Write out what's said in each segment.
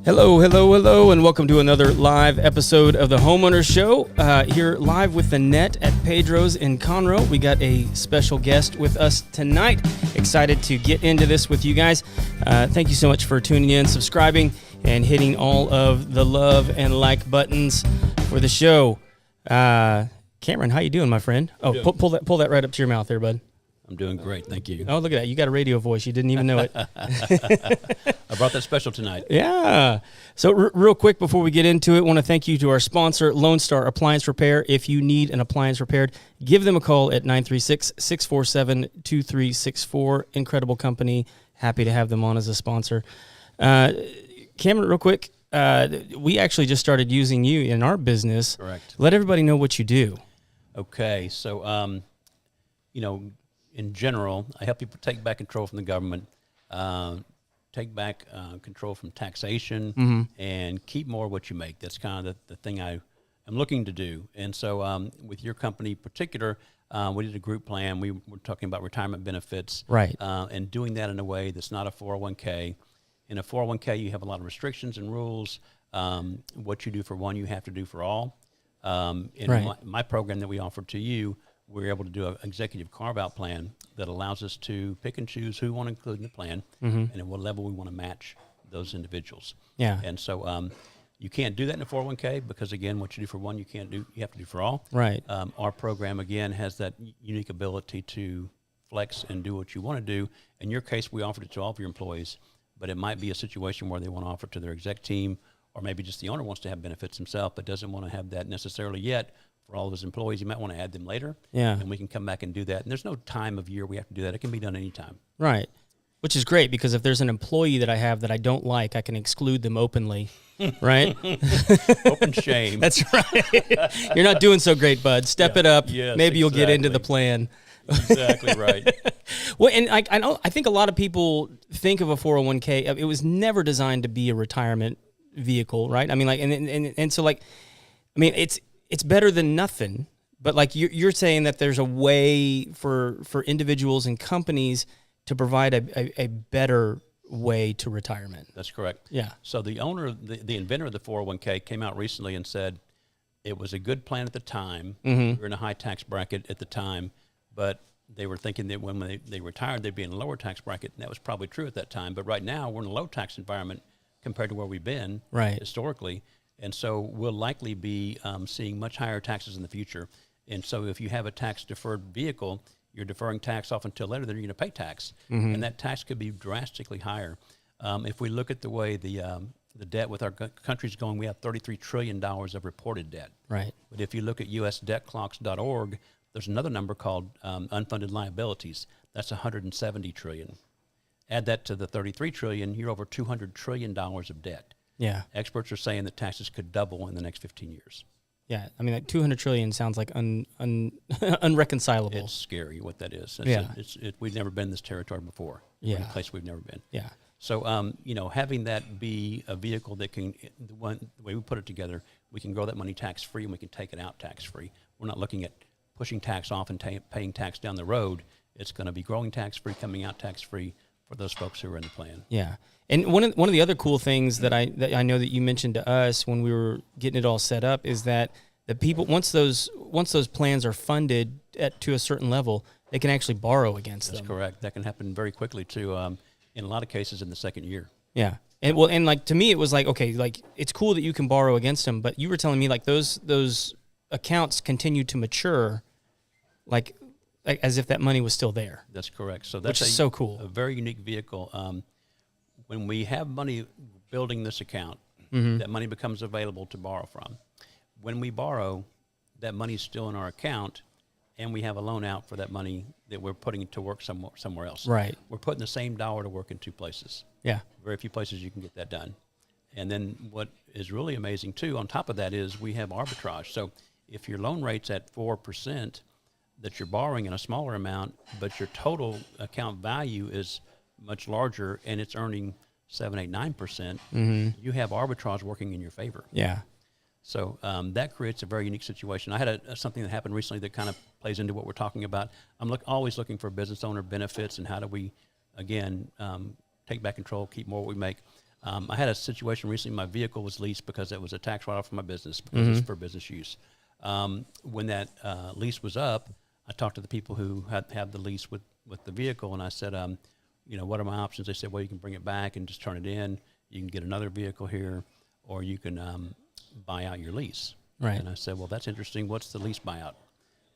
Hello, and welcome to another live episode of the Homeowners Show. Here live with the net at Pedro's in Conroe. We got a special guest with us tonight. Excited to get into this with you guys. Thank you so much for tuning in, subscribing, and hitting all of the love and like buttons for the show. Cameron, how you doing, my friend? Oh, pull that right up to your mouth there, bud. I'm doing great, thank you. Oh, look at that. You got a radio voice. You didn't even know it. I brought that special tonight. Yeah. So real quick before we get into it, I want to thank you to our sponsor, Lone Star Appliance Repair. If you need an appliance repaired, give them a call at 936-647-2364. Incredible company. Happy to have them on as a sponsor. Cameron, real quick, we actually just started using you in our business. Correct. Let everybody know what you do. Okay, so, in general, I help people take back control from the government, take back control from taxation, and keep more of what you make. That's kind of the thing I am looking to do. And so with your company in particular, we did a group plan. We were talking about retirement benefits. Right. And doing that in a way that's not a 401k. In a 401k, you have a lot of restrictions and rules. What you do for one, you have to do for all. In my program that we offer to you, we're able to do an executive carve-out plan that allows us to pick and choose who we want to include in the plan and at what level we want to match those individuals. Yeah. And so you can't do that in a 401k because, again, what you do for one, you have to do for all. Right. Our program, again, has that unique ability to flex and do what you want to do. In your case, we offered it to all of your employees, but it might be a situation where they want to offer it to their exec team, or maybe just the owner wants to have benefits himself but doesn't want to have that necessarily yet for all of his employees. You might want to add them later. Yeah. And we can come back and do that. And there's no time of year we have to do that. It can be done anytime. Right. Which is great because if there's an employee that I have that I don't like, I can exclude them openly. Right? Open shame. That's right. You're not doing so great, bud. Step it up. Yes, Maybe you'll get into the plan. Exactly right. Well, and I think a lot of people think of a 401k. It was never designed to be a retirement vehicle, right? I mean, so it's better than nothing. But like you're saying that there's a way for individuals and companies to provide a better way to retirement. That's correct. Yeah. So the owner, the inventor of the 401k came out recently and said it was a good plan at the time. We were in a high tax bracket at the time, but they were thinking that when they retired, they'd be in a lower tax bracket, and that was probably true at that time. But right now, we're in a low tax environment compared to where we've been historically. And so we'll likely be seeing much higher taxes in the future. And so if you have a tax-deferred vehicle, you're deferring tax off until later, then you're going to pay tax. And that tax could be drastically higher. If we look at the way the debt with our country's going, we have $33 trillion of reported debt. Right. But if you look at usdebtclocks.org, there's another number called unfunded liabilities. That's $170 trillion. Add that to the $33 trillion, you're over $200 trillion of debt. Yeah. Experts are saying that taxes could double in the next 15 years. Yeah. I mean, like 200 trillion sounds like unreconcilable. It's scary what that is. We've never been in this territory before. Yeah. In a place we've never been. Yeah. So, having that be a vehicle that can, the way we put it together, we can grow that money tax-free and we can take it out tax-free. We're not looking at pushing tax off and paying tax down the road. It's going to be growing tax-free, coming out tax-free for those folks who are in the plan. Yeah. And one of the other cool things that I know that you mentioned to us when we were getting it all set up is that the people, once those plans are funded to a certain level, they can actually borrow against them. That's correct. That can happen very quickly too. In a lot of cases, in the second year. Yeah. And like to me, it was like, okay, like it's cool that you can borrow against them, but you were telling me like those accounts continue to mature, like as if that money was still there. That's correct. So that's so cool. A very unique vehicle. When we have money building this account, that money becomes available to borrow from. When we borrow, that money is still in our account, and we have a loan out for that money that we're putting to work somewhere else. Right. We're putting the same dollar to work in two places. Yeah. Very few places you can get that done. And then what is really amazing, too, on top of that is we have arbitrage. So if your loan rate's at 4%, that you're borrowing in a smaller amount, but your total account value is much larger and it's earning 7, 8, 9%, you have arbitrage working in your favor. Yeah. So that creates a very unique situation. I had something that happened recently that kind of plays into what we're talking about. I'm always looking for business owner benefits and how do we, again, take back control, keep more what we make. I had a situation recently. My vehicle was leased because it was a tax write-off for my business because it's for business use. When that lease was up, I talked to the people who had the lease with the vehicle, and I said, what are my options? They said, well, you can bring it back and just turn it in. You can get another vehicle here, or you can buy out your lease. Right. And I said, well, that's interesting. What's the lease buyout?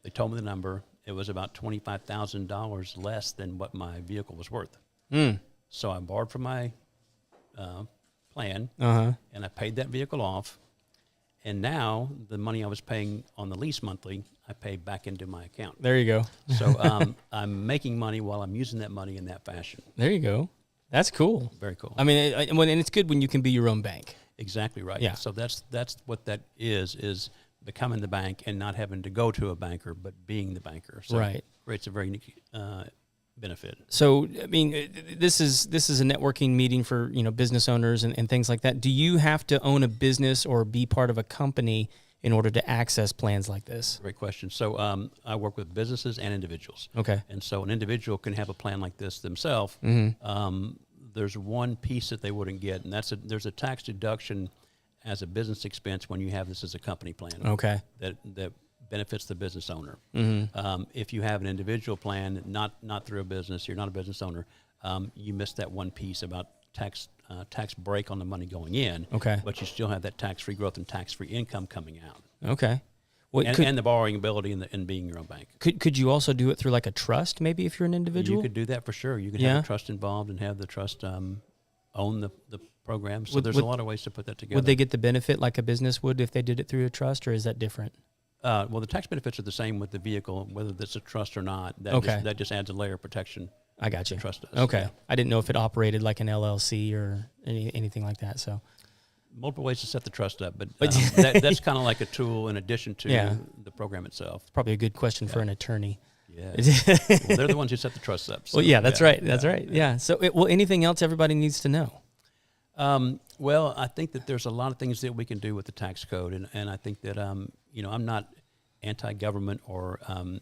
They told me the number. It was about $25,000 less than what my vehicle was worth. So I borrowed from my plan, and I paid that vehicle off. And now the money I was paying on the lease monthly, I pay back into my account. There you go. So I'm making money while I'm using that money in that fashion. There you go. That's cool. Very cool. I mean, and it's good when you can be your own bank. Exactly right. Yeah. So that's what that is becoming the bank and not having to go to a banker, but being the banker. So right. It creates a very unique benefit. So, I mean, this is a networking meeting for, business owners and things like that. Do you have to own a business or be part of a company in order to access plans like this? Great question. So I work with businesses and individuals. Okay. And so an individual can have a plan like this themselves. There's one piece that they wouldn't get, and there's a tax deduction as a business expense when you have this as a company plan. Okay. That benefits the business owner. If you have an individual plan, not through a business, you're not a business owner, you miss that one piece about tax break on the money going in. Okay. But you still have that tax-free growth and tax-free income coming out. Okay. Well, and the borrowing ability and being your own bank. Could you also do it through like a trust, maybe, if you're an individual? You could do that for sure. You could have a trust involved and have the trust own the program. So there's a lot of ways to put that together. Would they get the benefit like a business would if they did it through a trust, or is that different? Well, the tax benefits are the same with the vehicle, whether that's a trust or not. That just adds a layer of protection. I got you. The trust does. Okay. Yeah. I didn't know if it operated like an LLC or anything like that. So multiple ways to set the trust up, but that's kind of like a tool in addition to the program itself. It's probably a good question for an attorney. Yeah. Well, they're the ones who set the trust up. So, well, yeah, that's right. That's right. Yeah. So, anything else everybody needs to know? Well, I think that there's a lot of things that we can do with the tax code, and I think that I'm not anti-government or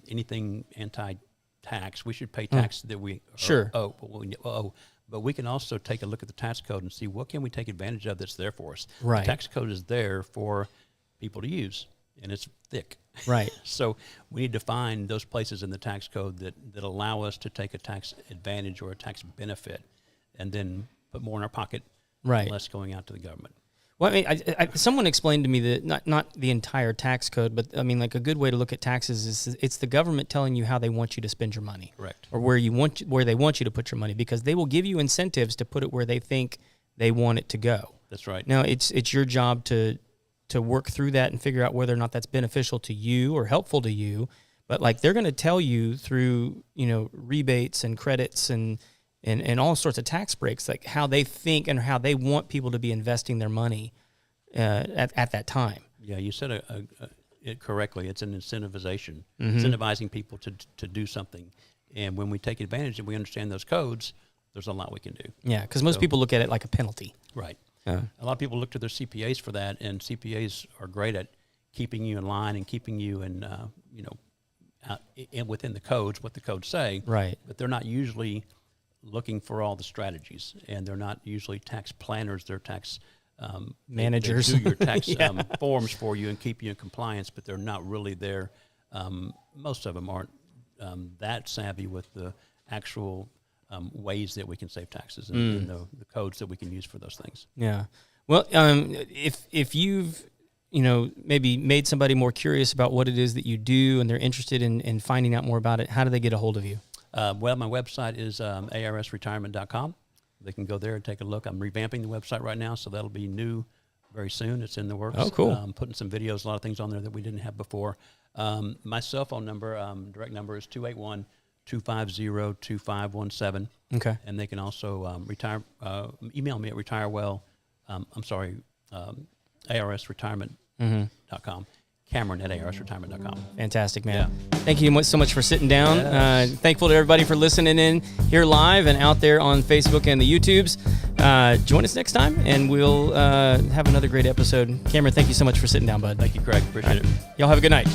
anything anti-tax. We should pay tax that we owe. But we can also take a look at the tax code and see what can we take advantage of that's there for us. Right. The tax code is there for people to use, and it's thick. Right. So we need to find those places in the tax code that allow us to take a tax advantage or a tax benefit and then put more in our pocket, right, less going out to the government. Well, I mean, someone explained to me that not the entire tax code, but I mean, like a good way to look at taxes is it's the government telling you how they want you to spend your money. Correct. Or where they want you to put your money, because they will give you incentives to put it where they think they want it to go. That's right. Now, it's your job to work through that and figure out whether or not that's beneficial to you or helpful to you. But like they're going to tell you through, rebates and credits and all sorts of tax breaks, like how they think and how they want people to be investing their money at that time. Yeah, you said it correctly. It's an incentivization, incentivizing people to do something. And when we take advantage and we understand those codes, there's a lot we can do. Yeah, because most people look at it like a penalty. Right. A lot of people look to their CPAs for that, and CPAs are great at keeping you in line and keeping you in, within the codes, what the codes say. Right. But they're not usually looking for all the strategies, and they're not usually tax planners. They're tax managers. They do your tax forms for you and keep you in compliance, but they're not really there. Most of them aren't that savvy with the actual ways that we can save taxes and the codes that we can use for those things. Yeah. Well, if you've maybe made somebody more curious about what it is that you do and they're interested in finding out more about it, how do they get a hold of you? Well, my website is arsretirement.com. They can go there and take a look. I'm revamping the website right now, so that'll be new very soon. It's in the works. Oh, cool. Putting some videos, a lot of things on there that we didn't have before. My cell phone number, direct number is 281-250-2517. Okay. And they can also email me at arsretirement.com. Cameron at arsretirement.com. Fantastic, man. Yeah. Thank you so much for sitting down. Yes. Thankful to everybody for listening in here live and out there on Facebook and the YouTubes. Join us next time, and we'll have another great episode. Cameron, thank you so much for sitting down, bud. Thank you, Craig. Appreciate it. Y'all have a good night.